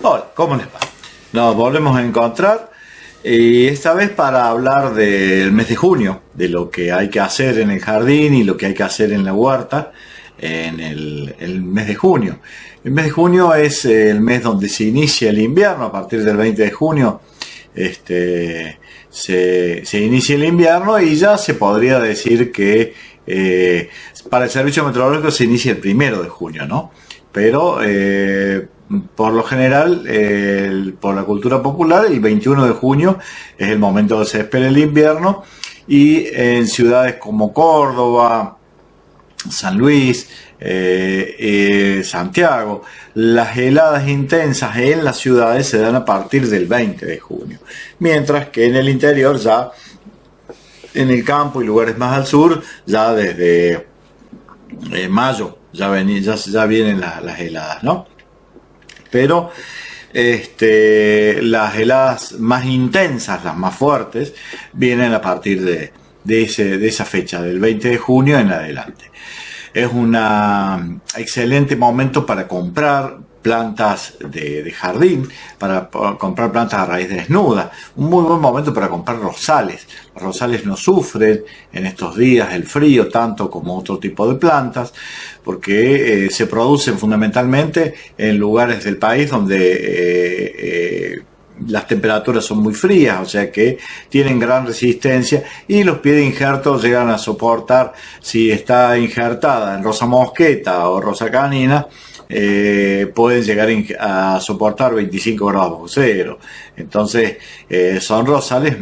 Hola, ¿cómo les va? Nos volvemos a encontrar y esta vez para hablar del mes de junio, de lo que hay que hacer en el jardín y lo que hay que hacer en la huerta en el mes de junio. El mes de junio es el mes donde se inicia el invierno. A partir del 20 de junio se inicia el invierno y ya se podría decir que para el servicio meteorológico se inicia el 1 de junio, ¿no? Pero por lo general, por la cultura popular, el 21 de junio es el momento donde se espera el invierno, y en ciudades como Córdoba, San Luis, Santiago, las heladas intensas en las ciudades se dan a partir del 20 de junio, mientras que en el interior, ya en el campo y lugares más al sur, ya desde mayo ya vienen las heladas, ¿no? Pero las heladas más intensas, las más fuertes, vienen a partir de esa fecha, del 20 de junio en adelante. Es un excelente momento para comprar plantas de jardín, para comprar plantas a raíz desnuda. Un muy buen momento para comprar rosales. Los rosales no sufren en estos días el frío tanto como otro tipo de plantas, porque se producen fundamentalmente en lugares del país donde las temperaturas son muy frías, o sea que tienen gran resistencia, y los pies de injerto llegan a soportar, si está injertada en rosa mosqueta o rosa canina, pueden llegar a soportar 25 grados bajo cero. Entonces son rosales,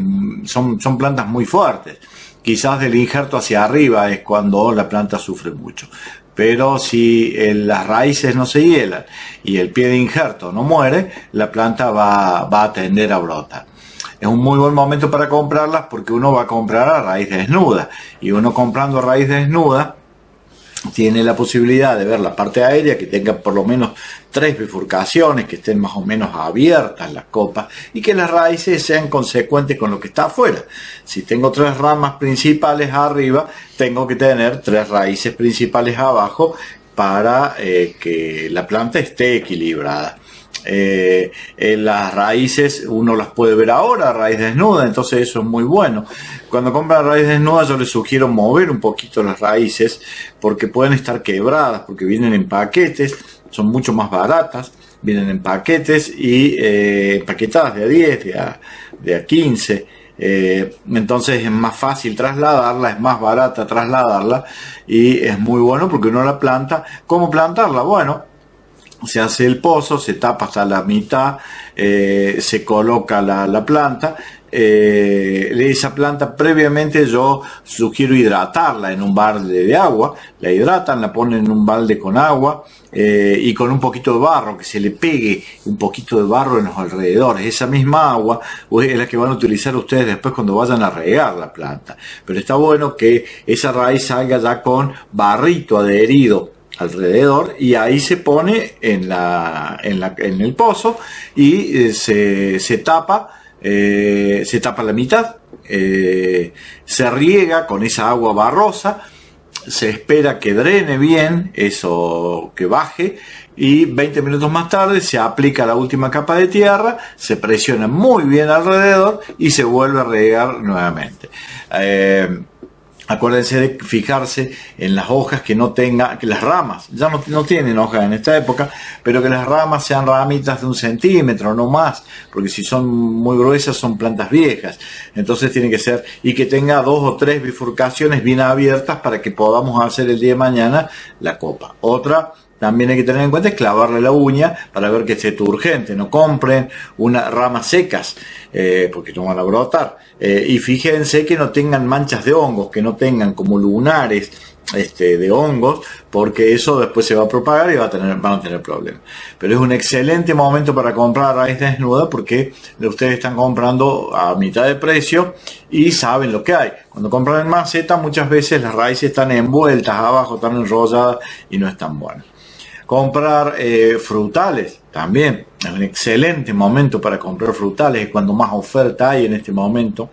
son plantas muy fuertes. Quizás del injerto hacia arriba es cuando la planta sufre mucho, pero si las raíces no se hielan y el pie de injerto no muere, la planta va a tender a brotar. Es un muy buen momento para comprarlas, porque uno va a comprar a raíz desnuda, y uno comprando a raíz desnuda tiene la posibilidad de ver la parte aérea, que tenga por lo menos 3 bifurcaciones, que estén más o menos abiertas las copas, y que las raíces sean consecuentes con lo que está afuera. Si tengo 3 ramas principales arriba, tengo que tener 3 raíces principales abajo para que la planta esté equilibrada. Las raíces uno las puede ver ahora a raíz desnuda, entonces eso es muy bueno. Cuando compran raíz desnuda, yo les sugiero mover un poquito las raíces, porque pueden estar quebradas, porque vienen en paquetes, son mucho más baratas, vienen en paquetes y empaquetadas de a 10, de a 15. Entonces es más fácil trasladarla, es más barata trasladarla, y es muy bueno porque uno la planta. ¿Cómo plantarla? Bueno, se hace el pozo, se tapa hasta la mitad, se coloca la planta. Esa planta previamente yo sugiero hidratarla en un balde de agua. La hidratan, la ponen en un balde con agua y con un poquito de barro, que se le pegue un poquito de barro en los alrededores. Esa misma agua es la que van a utilizar ustedes después cuando vayan a regar la planta, pero está bueno que esa raíz salga ya con barrito adherido alrededor, y ahí se pone en el pozo, y se tapa la mitad, se riega con esa agua barrosa, se espera que drene bien eso, que baje, y 20 minutos más tarde se aplica la última capa de tierra, se presiona muy bien alrededor y se vuelve a regar nuevamente. Acuérdense de fijarse en las hojas, que las ramas, ya no tienen hojas en esta época, pero que las ramas sean ramitas de 1 centímetro, no más, porque si son muy gruesas son plantas viejas. Entonces tiene que ser, y que tenga 2 o 3 bifurcaciones bien abiertas para que podamos hacer el día de mañana la copa. Otra también hay que tener en cuenta es clavarle la uña para ver que esté turgente. No compren ramas secas, porque no van a brotar. Y fíjense que no tengan manchas de hongos, que no tengan como lunares de hongos, porque eso después se va a propagar y van a tener problemas. Pero es un excelente momento para comprar raíz desnuda, porque ustedes están comprando a mitad de precio y saben lo que hay. Cuando compran en maceta, muchas veces las raíces están envueltas abajo, están enrolladas y no están buenas. Comprar frutales también es un excelente momento para comprar frutales, es cuando más oferta hay en este momento.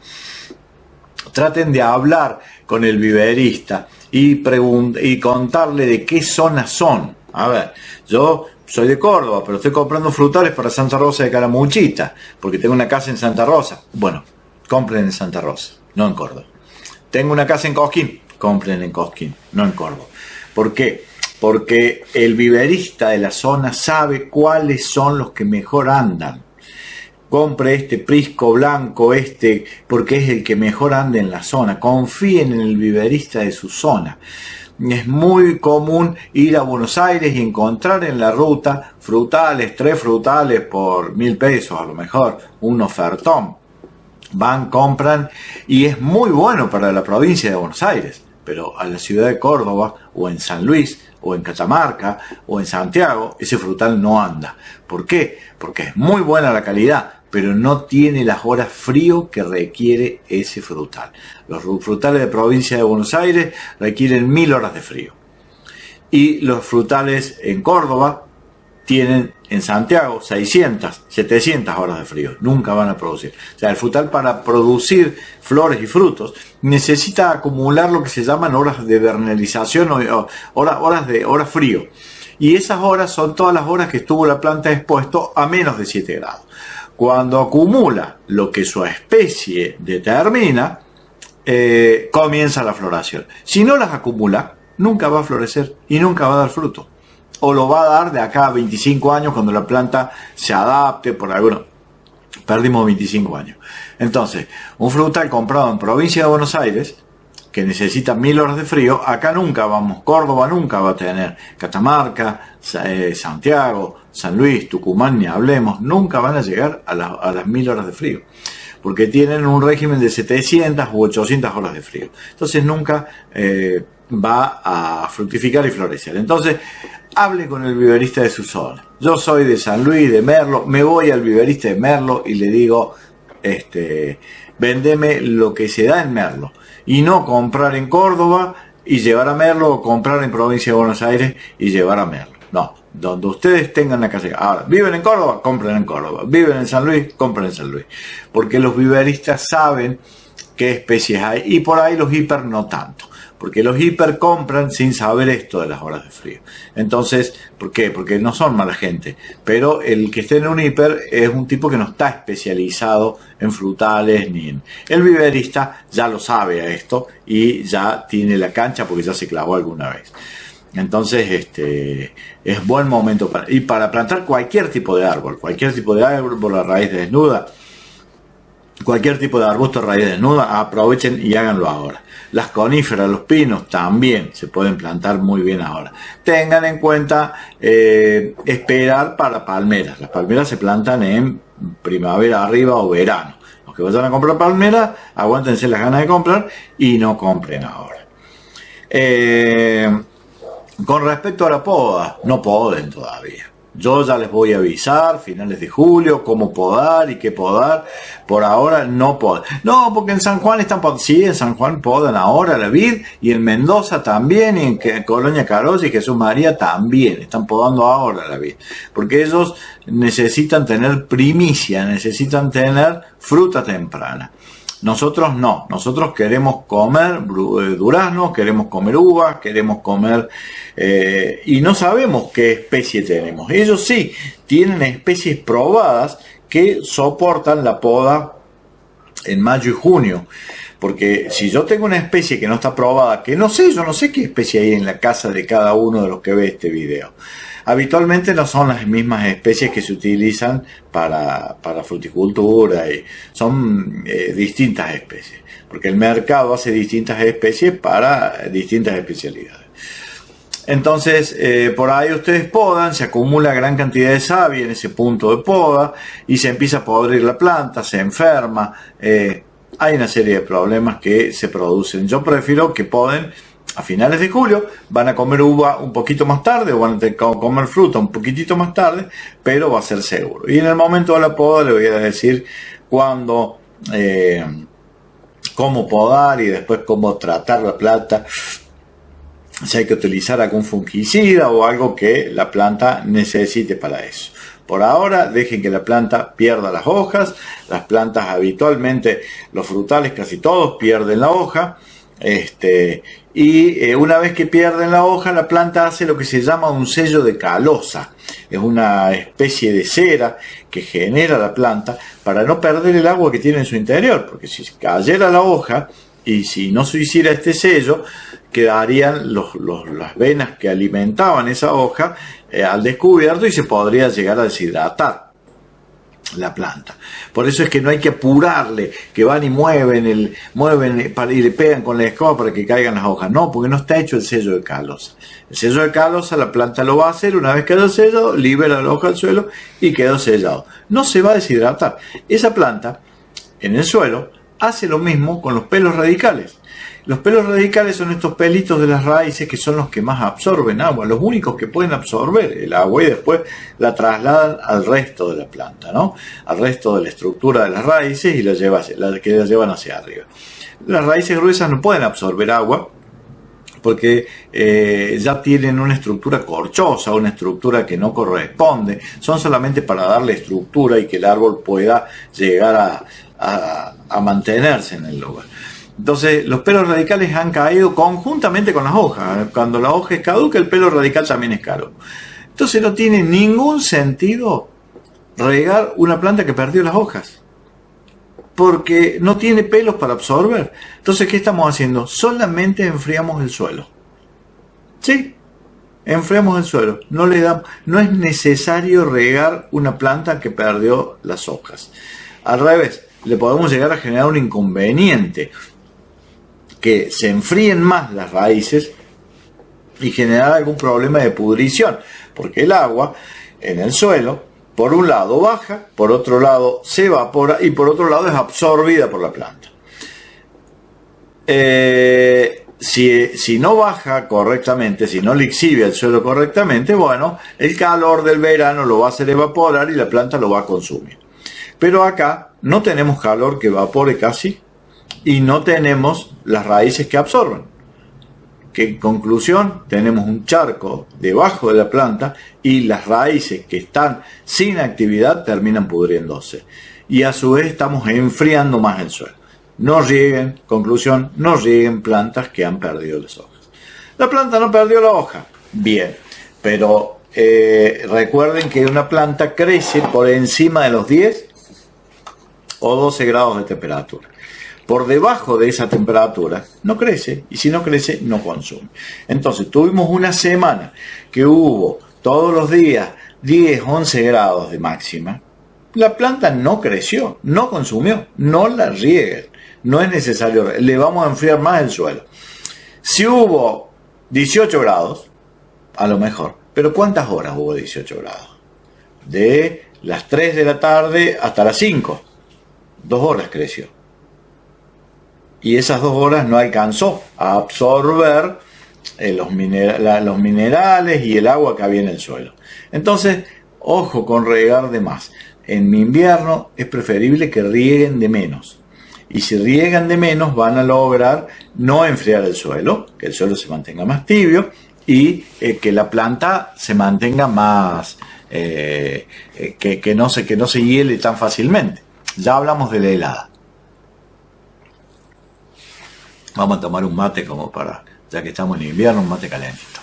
Traten de hablar con el viverista y contarle de qué zonas son. A ver, yo soy de Córdoba, pero estoy comprando frutales para Santa Rosa de Calamuchita, porque tengo una casa en Santa Rosa. Bueno, compren en Santa Rosa, no en Córdoba. Tengo una casa en Cosquín, compren en Cosquín, no en Córdoba. ¿Por qué? Porque el viverista de la zona sabe cuáles son los que mejor andan. Compre este Prisco blanco, porque es el que mejor anda en la zona. Confíen en el viverista de su zona. Es muy común ir a Buenos Aires y encontrar en la ruta frutales, 3 frutales por 1.000 pesos, a lo mejor, un ofertón. Van, compran, y es muy bueno para la provincia de Buenos Aires, pero a la ciudad de Córdoba, o en San Luis, o en Catamarca, o en Santiago, ese frutal no anda. ¿Por qué? Porque es muy buena la calidad, pero no tiene las horas frío que requiere ese frutal. Los frutales de provincia de Buenos Aires requieren 1.000 horas de frío. Y los frutales en Córdoba tienen en Santiago 600, 700 horas de frío. Nunca van a producir. O sea, el frutal, para producir flores y frutos, necesita acumular lo que se llaman horas de vernalización o horas frío. Y esas horas son todas las horas que estuvo la planta expuesto a menos de 7 grados. Cuando acumula lo que su especie determina, comienza la floración. Si no las acumula, nunca va a florecer y nunca va a dar fruto. O lo va a dar de acá a 25 años cuando la planta se adapte por alguno. Perdimos 25 años. Entonces, un frutal comprado en provincia de Buenos Aires, que necesita 1.000 horas de frío, acá nunca vamos, Córdoba nunca va a tener, Catamarca, Santiago, San Luis, Tucumán, ni hablemos, nunca van a llegar a las 1.000 horas de frío, porque tienen un régimen de 700 u 800 horas de frío. Entonces nunca va a fructificar y florecer. Entonces, hable con el viverista de su zona. Yo soy de San Luis, de Merlo, me voy al viverista de Merlo y le digo, véndeme lo que se da en Merlo, y no comprar en Córdoba y llevar a Merlo, o comprar en provincia de Buenos Aires y llevar a Merlo. No, donde ustedes tengan la casa. Ahora, viven en Córdoba, compren en Córdoba. Viven en San Luis, compren en San Luis. Porque los viveristas saben qué especies hay, y por ahí los hiper no tanto. Porque los hiper compran sin saber esto de las horas de frío. Entonces, ¿por qué? Porque no son mala gente. Pero el que esté en un hiper es un tipo que no está especializado en frutales ni en... El viverista ya lo sabe a esto y ya tiene la cancha porque ya se clavó alguna vez. Entonces, es buen momento para plantar cualquier tipo de árbol a raíz desnuda, cualquier tipo de arbusto a raíz desnuda, aprovechen y háganlo ahora. Las coníferas, los pinos también se pueden plantar muy bien ahora. Tengan en cuenta esperar para palmeras. Las palmeras se plantan en primavera arriba o verano. Los que vayan a comprar palmeras, aguántense las ganas de comprar y no compren ahora. Con respecto a la poda, no poden todavía. Yo ya les voy a avisar, finales de julio, cómo podar y qué podar. Por ahora no podan. No, porque en San Juan están podando. Sí, en San Juan podan ahora la vid, y en Mendoza también, y en Colonia Carolla y Jesús María también. Están podando ahora la vid. Porque ellos necesitan tener primicia, necesitan tener fruta temprana. Nosotros no, nosotros queremos comer duraznos, queremos comer uvas, queremos comer y no sabemos qué especie tenemos. Ellos sí tienen especies probadas que soportan la poda en mayo y junio. Porque si yo tengo una especie que no está probada, que no sé, yo no sé qué especie hay en la casa de cada uno de los que ve este video. Habitualmente no son las mismas especies que se utilizan para fruticultura, y son distintas especies, porque el mercado hace distintas especies para distintas especialidades. Entonces, por ahí ustedes podan, se acumula gran cantidad de savia en ese punto de poda y se empieza a podrir la planta, se enferma. Hay una serie de problemas que se producen. Yo prefiero que poden a finales de julio, van a comer uva un poquito más tarde, o van a comer fruta un poquitito más tarde, pero va a ser seguro. Y en el momento de la poda le voy a decir cuándo, cómo podar y después cómo tratar la planta, si hay que utilizar algún fungicida o algo que la planta necesite para eso. Por ahora, dejen que la planta pierda las hojas. Las plantas habitualmente, los frutales casi todos pierden la hoja. y una vez que pierden la hoja, la planta hace lo que se llama un sello de calosa. Es una especie de cera que genera la planta para no perder el agua que tiene en su interior, porque si cayera la hoja y si no se hiciera este sello, quedarían las venas que alimentaban esa hoja al descubierto y se podría llegar a deshidratar la planta. Por eso es que no hay que apurarle, que van y mueven y le pegan con la escoba para que caigan las hojas. No, porque no está hecho el sello de calosa. El sello de calosa la planta lo va a hacer, una vez que haya sellado, libera la hoja al suelo y quedó sellado. No se va a deshidratar. Esa planta en el suelo hace lo mismo con los pelos radicales. Los pelos radicales son estos pelitos de las raíces que son los que más absorben agua, los únicos que pueden absorber el agua y después la trasladan al resto de la planta, ¿no? Al resto de la estructura de las raíces y la llevan hacia arriba. Las raíces gruesas no pueden absorber agua porque ya tienen una estructura corchosa, una estructura que no corresponde, son solamente para darle estructura y que el árbol pueda llegar a mantenerse en el lugar. Entonces, los pelos radicales han caído conjuntamente con las hojas. Cuando la hoja es caduca, el pelo radical también es caduco. Entonces, no tiene ningún sentido regar una planta que perdió las hojas, porque no tiene pelos para absorber. Entonces, ¿qué estamos haciendo? Solamente enfriamos el suelo. ¿Sí? Enfriamos el suelo. No es necesario regar una planta que perdió las hojas. Al revés, le podemos llegar a generar un inconveniente, que se enfríen más las raíces y generar algún problema de pudrición, porque el agua en el suelo, por un lado baja, por otro lado se evapora y por otro lado es absorbida por la planta. Si no baja correctamente, si no lixivia el suelo correctamente, bueno, el calor del verano lo va a hacer evaporar y la planta lo va a consumir. Pero acá no tenemos calor que evapore casi y no tenemos las raíces que absorben. Que en conclusión tenemos un charco debajo de la planta y las raíces que están sin actividad terminan pudriéndose. Y a su vez estamos enfriando más el suelo. No rieguen, conclusión, no rieguen plantas que han perdido las hojas. La planta no perdió la hoja, bien, pero recuerden que una planta crece por encima de los 10 o 12 grados de temperatura. Por debajo de esa temperatura no crece, y si no crece no consume. Entonces tuvimos una semana que hubo todos los días 10, 11 grados de máxima. La planta no creció, no consumió, no la rieguen, no es necesario, le vamos a enfriar más el suelo. Si hubo 18 grados, a lo mejor, pero ¿cuántas horas hubo 18 grados? De las 3 de la tarde hasta las 5, 2 horas creció. Y esas 2 horas no alcanzó a absorber los minerales y el agua que había en el suelo. Entonces, ojo con regar de más. En invierno es preferible que rieguen de menos. Y si riegan de menos van a lograr no enfriar el suelo, que el suelo se mantenga más tibio y que la planta se mantenga más, que no se hiele tan fácilmente. Ya hablamos de la helada. Vamos a tomar un mate como para, ya que estamos en invierno, un mate calentito.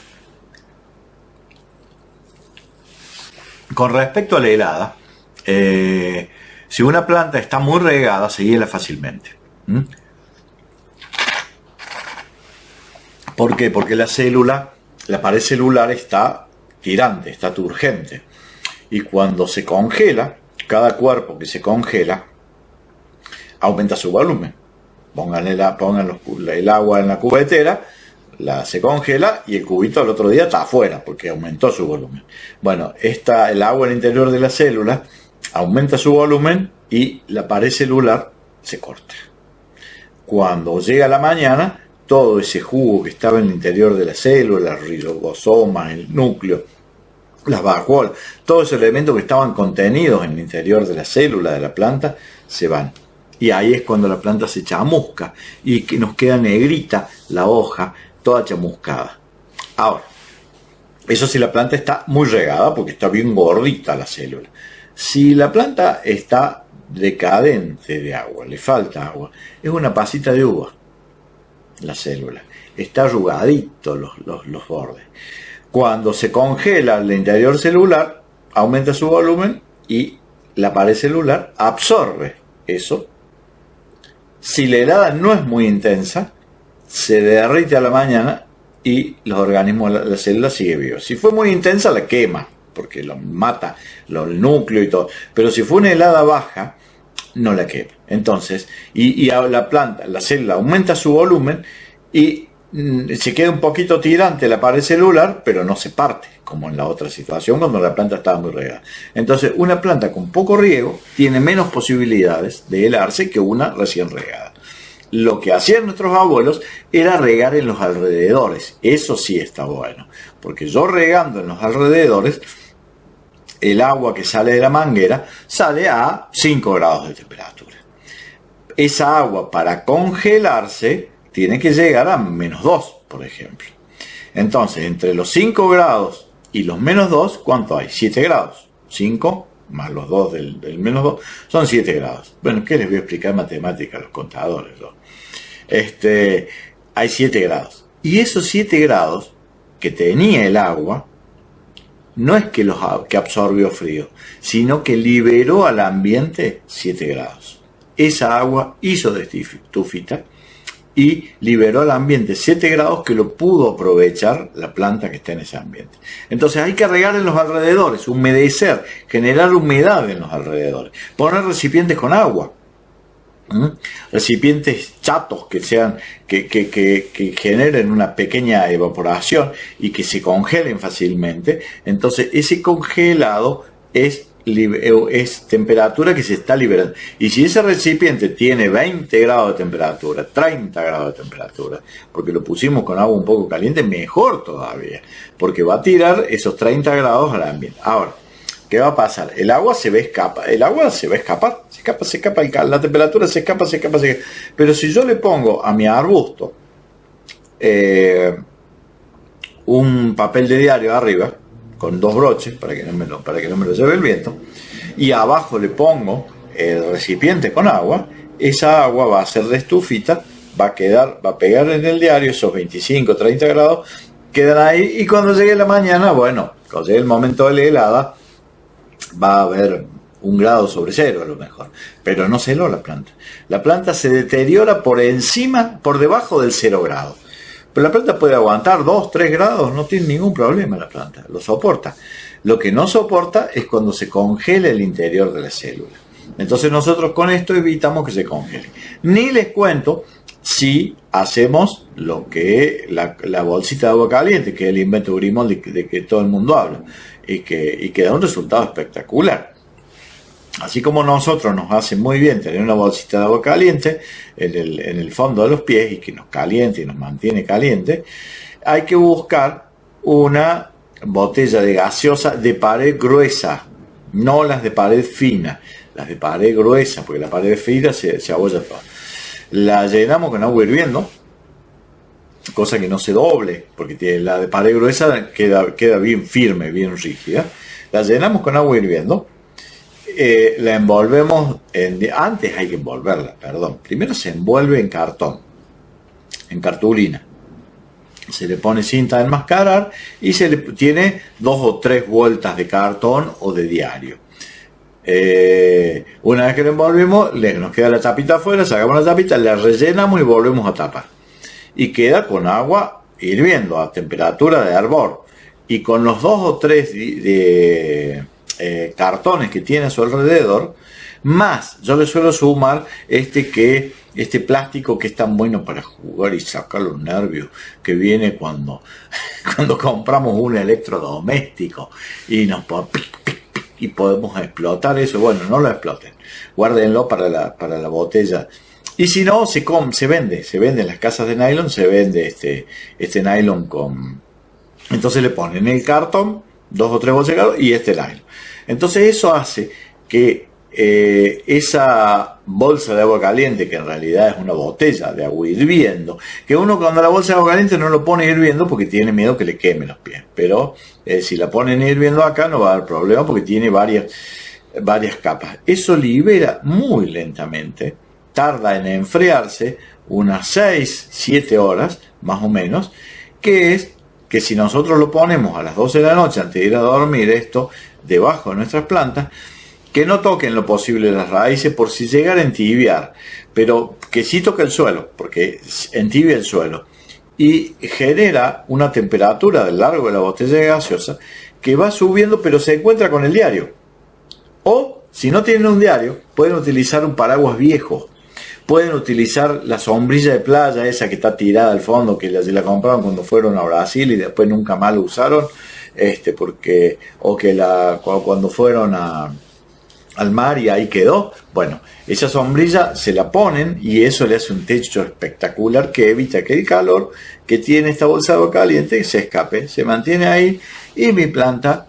Con respecto a la helada, si una planta está muy regada, se hiela fácilmente. ¿Por qué? Porque la pared celular está tirante, está turgente. Y cuando se congela, cada cuerpo que se congela, aumenta su volumen. Pongan el agua en la cubetera, se congela y el cubito al otro día está afuera porque aumentó su volumen. Bueno, el agua en el interior de la célula aumenta su volumen y la pared celular se corta. Cuando llega la mañana, todo ese jugo que estaba en el interior de la célula, el ribosoma, el núcleo, las vacuolas, todos esos elementos que estaban contenidos en el interior de la célula de la planta, se van. Y ahí es cuando la planta se chamusca y que nos queda negrita la hoja, toda chamuscada. Ahora, eso si la planta está muy regada porque está bien gordita la célula. Si la planta está decadente de agua, le falta agua, es una pasita de uva la célula. está arrugadito los bordes. Cuando se congela el interior celular, aumenta su volumen y la pared celular absorbe eso. Si la helada no es muy intensa, se derrite a la mañana y los organismos, la célula sigue viva. Si fue muy intensa, la quema, porque lo mata, el núcleo y todo. Pero si fue una helada baja, no la quema. Entonces, y la planta, la célula aumenta su volumen y se queda un poquito tirante la pared celular, pero no se parte, como en la otra situación cuando la planta estaba muy regada. Entonces, una planta con poco riego tiene menos posibilidades de helarse que una recién regada. Lo que hacían nuestros abuelos era regar en los alrededores. Eso sí está bueno, porque yo regando en los alrededores, el agua que sale de la manguera sale a 5 grados de temperatura. Esa agua, para congelarse, tiene que llegar a -2, por ejemplo. Entonces, entre los 5 grados y los -2, ¿cuánto hay? 7 grados. 5 más los 2 del -2 son 7 grados. Bueno, ¿qué les voy a explicar matemáticas a los contadores, ¿no? Hay 7 grados. Y esos 7 grados que tenía el agua, no es que absorbió frío, sino que liberó al ambiente 7 grados. Esa agua hizo de estufita y liberó al ambiente 7 grados que lo pudo aprovechar la planta que está en ese ambiente. Entonces hay que regar en los alrededores, humedecer, generar humedad en los alrededores, poner recipientes con agua. Recipientes chatos que generen una pequeña evaporación y que se congelen fácilmente. Entonces ese congelado es temperatura que se está liberando. Y si ese recipiente tiene 20 grados de temperatura, 30 grados de temperatura, porque lo pusimos con agua un poco caliente, mejor todavía, porque va a tirar esos 30 grados al ambiente. Ahora, ¿qué va a pasar? El agua se va a escapar, la temperatura se escapa. Pero si yo le pongo a mi arbusto un papel de diario arriba, con 2 broches, para que no me lo lleve el viento, y abajo le pongo el recipiente con agua, esa agua va a ser de estufita, va a pegar en el diario esos 25, 30 grados, quedan ahí, y cuando llegue la mañana, cuando llegue el momento de la helada, va a haber 1 grado sobre 0 a lo mejor, pero no se heló la planta. La planta se deteriora por debajo del 0 grado. Pero la planta puede aguantar 2, 3 grados, no tiene ningún problema la planta, lo soporta. Lo que no soporta es cuando se congela el interior de la célula. Entonces nosotros con esto evitamos que se congele. Ni les cuento si hacemos lo que la bolsita de agua caliente, que es el invento Grimaldi de que todo el mundo habla, y que da un resultado espectacular. Así como nosotros nos hace muy bien tener una bolsita de agua caliente en el fondo de los pies y que nos caliente y nos mantiene caliente, hay que buscar una botella de gaseosa de pared gruesa, no las de pared fina, las de pared gruesa, porque la pared fina se abolla toda. La llenamos con agua hirviendo, cosa que no se doble, porque la de pared gruesa queda bien firme, bien rígida. La llenamos con agua hirviendo. La envolvemos, antes hay que envolverla, primero se envuelve en cartón, en cartulina, se le pone cinta de enmascarar y se le tiene 2 o 3 vueltas de cartón o de diario. Una vez que lo envolvemos, nos queda la tapita afuera, sacamos la tapita, la rellenamos y volvemos a tapar, y queda con agua hirviendo a temperatura de hervor, y con los 2 o 3 cartones que tiene a su alrededor, más yo le suelo sumar este plástico que es tan bueno para jugar y sacar los nervios, que viene cuando compramos un electrodoméstico y y podemos explotar eso. Bueno, no lo exploten, guárdenlo para la botella. Y si no, se vende en las casas de nylon, se vende este nylon entonces le ponen el cartón, 2 o 3 bolsas de cartón y nylon. Entonces eso hace que esa bolsa de agua caliente, que en realidad es una botella de agua hirviendo, que uno cuando la bolsa de agua caliente no lo pone hirviendo porque tiene miedo que le queme los pies, pero si la ponen hirviendo acá no va a haber problema porque tiene varias capas. Eso libera muy lentamente, tarda en enfriarse unas 6-7 horas más o menos, que es que si nosotros lo ponemos a las 12 de la noche antes de ir a dormir, esto debajo de nuestras plantas, que no toquen lo posible las raíces por si llegan a entibiar, pero que sí toque el suelo, porque entibia el suelo y genera una temperatura del largo de la botella gaseosa que va subiendo, pero se encuentra con el diario. O, si no tienen un diario, pueden utilizar un paraguas viejo. Pueden utilizar la sombrilla de playa, esa que está tirada al fondo, que la compraron cuando fueron a Brasil y después nunca más la usaron, cuando fueron al mar y ahí quedó. Bueno, esa sombrilla se la ponen y eso le hace un techo espectacular que evita que el calor que tiene esta bolsa de agua caliente se escape, se mantiene ahí y mi planta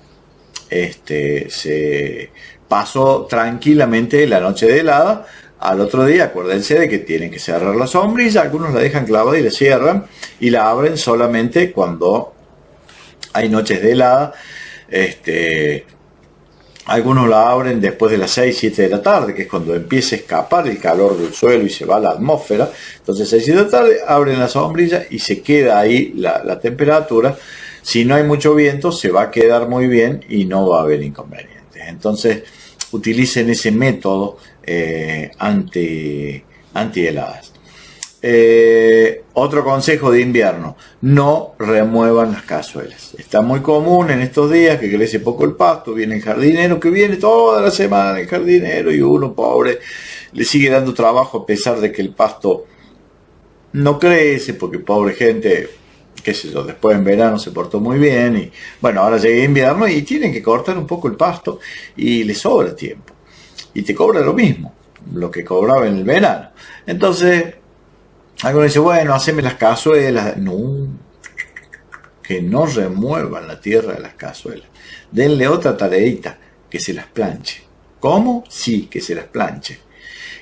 se pasó tranquilamente la noche de helada. Al otro día, acuérdense de que tienen que cerrar la sombrilla, algunos la dejan clavada y la cierran y la abren solamente cuando hay noches de helada. Algunos la abren después de las 6, 7 de la tarde, que es cuando empieza a escapar el calor del suelo y se va a la atmósfera. Entonces, 6 de la tarde abren la sombrilla y se queda ahí la temperatura. Si no hay mucho viento, se va a quedar muy bien y no va a haber inconvenientes. Entonces, utilicen ese método anti-heladas. Otro consejo de invierno: no remuevan las cazuelas. Está muy común en estos días que crece poco el pasto, viene el jardinero, que viene toda la semana el jardinero y uno, pobre, le sigue dando trabajo a pesar de que el pasto no crece, porque pobre gente, qué sé yo, después en verano se portó muy bien y bueno, ahora llega invierno y tienen que cortar un poco el pasto y le sobra tiempo y te cobra lo mismo, lo que cobraba en el verano. Entonces algunos dicen, bueno, haceme las cazuelas. No, que no remuevan la tierra de las cazuelas. Denle otra tareita, que se las planche. ¿Cómo? Sí, que se las planche.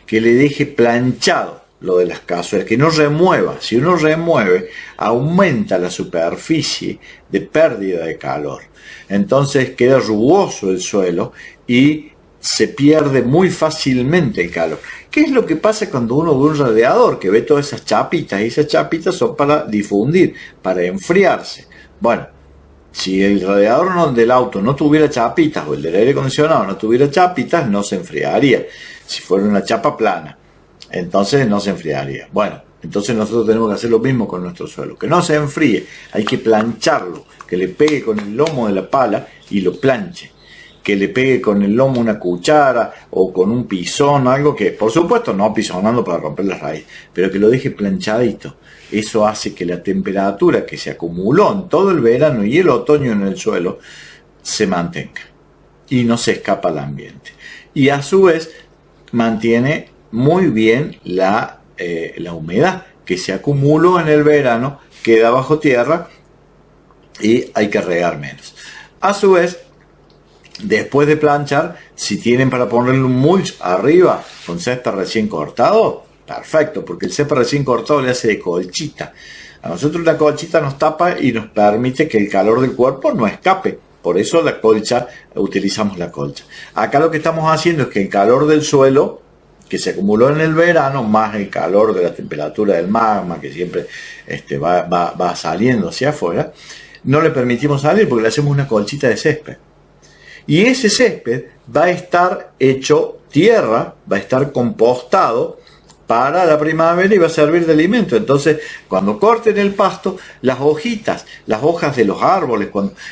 Que le deje planchado lo de las cazuelas, que no remueva. Si uno remueve, aumenta la superficie de pérdida de calor. Entonces queda rugoso el suelo y se pierde muy fácilmente el calor. ¿Qué es lo que pasa cuando uno ve un radiador que ve todas esas chapitas? Y esas chapitas son para difundir, para enfriarse. Bueno, si el radiador del auto no tuviera chapitas o el del aire acondicionado no tuviera chapitas, no se enfriaría. Si fuera una chapa plana, entonces no se enfriaría. Bueno, entonces nosotros tenemos que hacer lo mismo con nuestro suelo. Que no se enfríe, hay que plancharlo, que le pegue con el lomo de la pala y lo planche. Que le pegue con el lomo una cuchara o con un pisón, algo que, por supuesto, no pisonando para romper la raíz, pero que lo deje planchadito. Eso hace que la temperatura que se acumuló en todo el verano y el otoño en el suelo se mantenga y no se escapa al ambiente. Y a su vez mantiene muy bien la humedad que se acumuló en el verano, queda bajo tierra y hay que regar menos. A su vez, después de planchar, si tienen para ponerle un mulch arriba con césped recién cortado, perfecto, porque el césped recién cortado le hace de colchita. A nosotros la colchita nos tapa y nos permite que el calor del cuerpo no escape. Por eso la colcha, utilizamos la colcha. Acá lo que estamos haciendo es que el calor del suelo que se acumuló en el verano, más el calor de la temperatura del magma que siempre va saliendo hacia afuera, no le permitimos salir porque le hacemos una colchita de césped. Y ese césped va a estar hecho tierra, va a estar compostado para la primavera y va a servir de alimento. Entonces, cuando corten el pasto, las hojitas, las hojas de los árboles,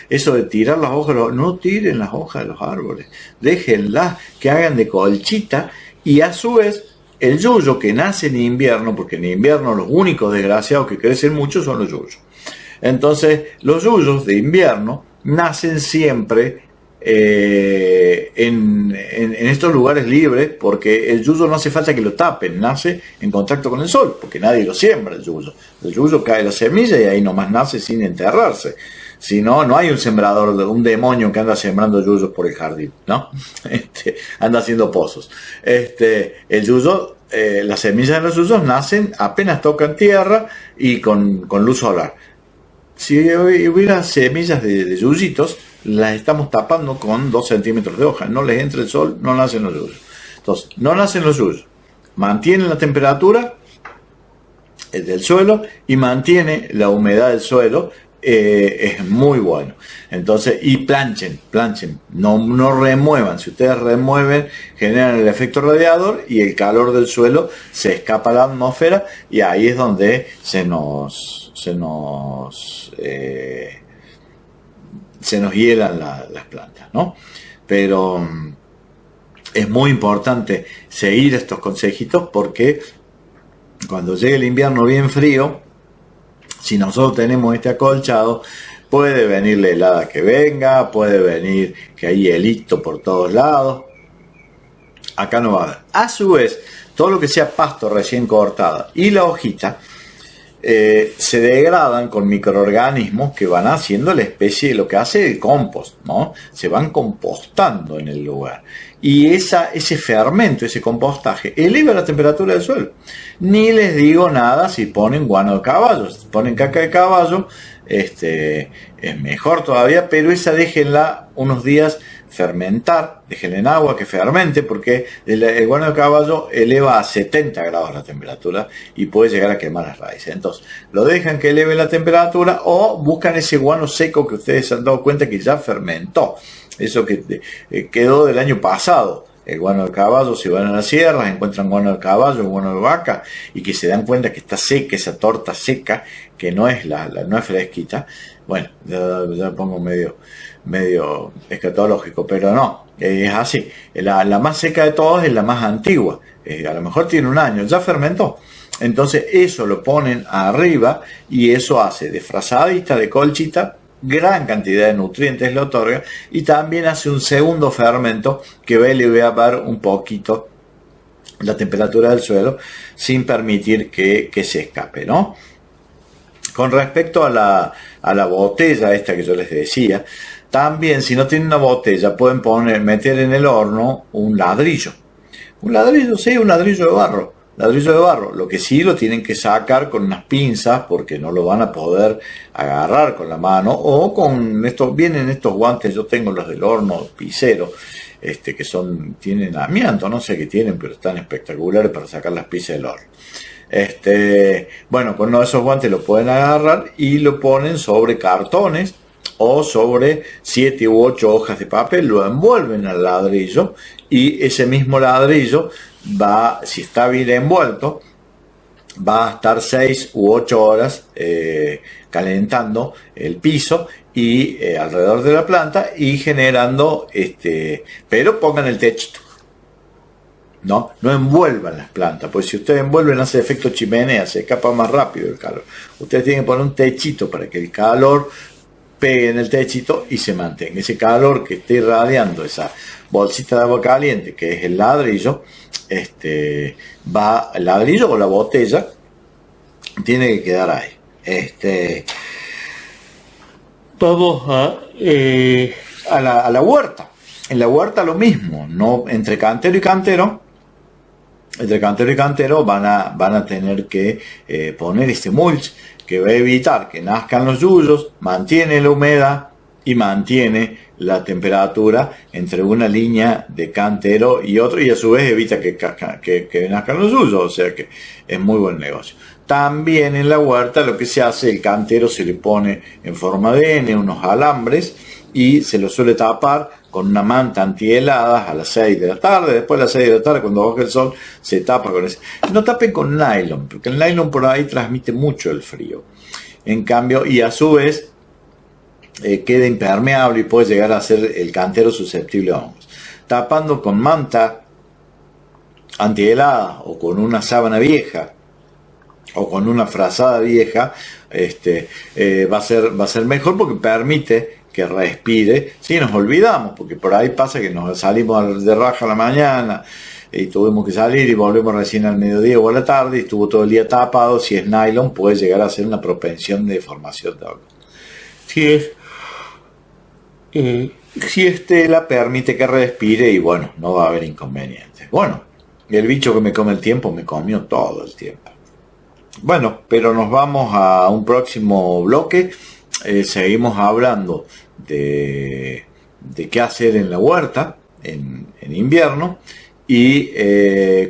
eso de tirar las hojas, no tiren las hojas de los árboles, déjenlas que hagan de colchita. Y a su vez, el yuyo que nace en invierno, porque en invierno los únicos desgraciados que crecen mucho son los yuyos. Entonces, los yuyos de invierno nacen siempre en estos lugares libres, porque el yuyo no hace falta que lo tapen, nace en contacto con el sol, porque nadie lo siembra el yuyo cae la semilla y ahí nomás nace sin enterrarse. Si no, no hay un sembrador, un demonio que anda sembrando yuyos por el jardín, ¿no? Anda haciendo pozos. El yuyo, las semillas de los yuyos nacen, apenas tocan tierra y con luz solar. Si hubiera semillas de yuyitos, las estamos tapando con 2 centímetros de hoja. No les entra el sol, no nacen los yuyos. Entonces, no nacen los yuyos. Mantienen la temperatura del suelo y mantiene la humedad del suelo. Es muy bueno. Entonces, y planchen, no remuevan. Si ustedes remueven, generan el efecto radiador y el calor del suelo se escapa a la atmósfera, y ahí es donde se nos hielan las plantas, ¿no? Pero es muy importante seguir estos consejitos, porque cuando llegue el invierno bien frío, si nosotros tenemos este acolchado, puede venir la helada que venga, puede venir que hay hielito por todos lados. Acá no va a haber. A su vez, todo lo que sea pasto recién cortado y la hojita se degradan con microorganismos que van haciendo la especie de lo que hace el compost, ¿no? Se van compostando en el lugar. Y ese fermento, ese compostaje, eleva la temperatura del suelo. Ni les digo nada si ponen guano de caballo. Si ponen caca de caballo, es mejor todavía, pero esa déjenla unos días fermentar, déjenla en agua que fermente, porque el guano de caballo eleva a 70 grados la temperatura y puede llegar a quemar las raíces. Entonces, lo dejan que eleve la temperatura, o buscan ese guano seco que ustedes se han dado cuenta que ya fermentó. Eso que quedó del año pasado. El guano de caballo, si van a las sierras, encuentran guano de caballo, guano de vaca, y que se dan cuenta que está seca, esa torta seca, que no es no es fresquita. Bueno, ya pongo medio escatológico, pero no, es así. La más seca de todas es la más antigua. A lo mejor tiene un año, ya fermentó. Entonces eso lo ponen arriba, y eso hace de frazadita, de colchita, gran cantidad de nutrientes le otorga, y también hace un segundo fermento que va a elevar un poquito la temperatura del suelo sin permitir que se escape, ¿no? Con respecto a la botella esta que yo les decía, también, si no tienen una botella, pueden meter en el horno un ladrillo. Un ladrillo, sí, un ladrillo de barro. Lo que sí lo tienen que sacar con unas pinzas, porque no lo van a poder agarrar con la mano, o con vienen estos guantes. Yo tengo los del horno pisero, que tienen amianto, no sé qué tienen, pero están espectaculares para sacar las pizzas del horno. Bueno, con uno de esos guantes lo pueden agarrar y lo ponen sobre cartones o sobre 7 u 8 hojas de papel, lo envuelven al ladrillo, y ese mismo ladrillo va, si está bien envuelto, va a estar 6 u 8 horas calentando el piso y alrededor de la planta, y generando pero pongan el techito. No envuelvan las plantas, porque si ustedes envuelven hace efecto chimenea, se escapa más rápido el calor. Ustedes tienen que poner un techito para que el calor pegue en el techito y se mantenga. Ese calor que esté irradiando esa bolsita de agua caliente, que es el ladrillo, el ladrillo o la botella tiene que quedar ahí. Vamos a la huerta. En la huerta lo mismo, no, entre cantero y cantero van a tener que poner este mulch, que va a evitar que nazcan los yuyos, mantiene la humedad y mantiene la temperatura entre una línea de cantero y otro, y a su vez evita que nazcan los yuyos, o sea que es muy buen negocio. También en la huerta lo que se hace, el cantero se le pone en forma de N unos alambres y se lo suele tapar con una manta antiheladas a las 6 de la tarde. Después de las 6 de la tarde, cuando baja el sol, se tapa con ese. No tapen con nylon, porque el nylon por ahí transmite mucho el frío. En cambio, y a su vez, queda impermeable y puede llegar a ser el cantero susceptible a hongos. Tapando con manta antihelada o con una sábana vieja o con una frazada vieja, va a ser mejor, porque permite que respire. Si nos olvidamos, porque por ahí pasa que nos salimos de raja a la mañana y tuvimos que salir y volvemos recién al mediodía o a la tarde y estuvo todo el día tapado. Si es nylon, puede llegar a ser una propensión de formación de hongos. Si es tela, permite que respire y bueno, no va a haber inconvenientes. Bueno, el bicho que me come el tiempo me comió todo el tiempo. Bueno, pero nos vamos a un próximo bloque. Seguimos hablando de qué hacer en la huerta en invierno, y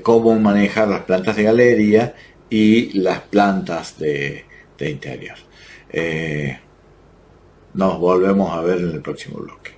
cómo manejar las plantas de galería y las plantas de interior. Nos volvemos a ver en el próximo bloque.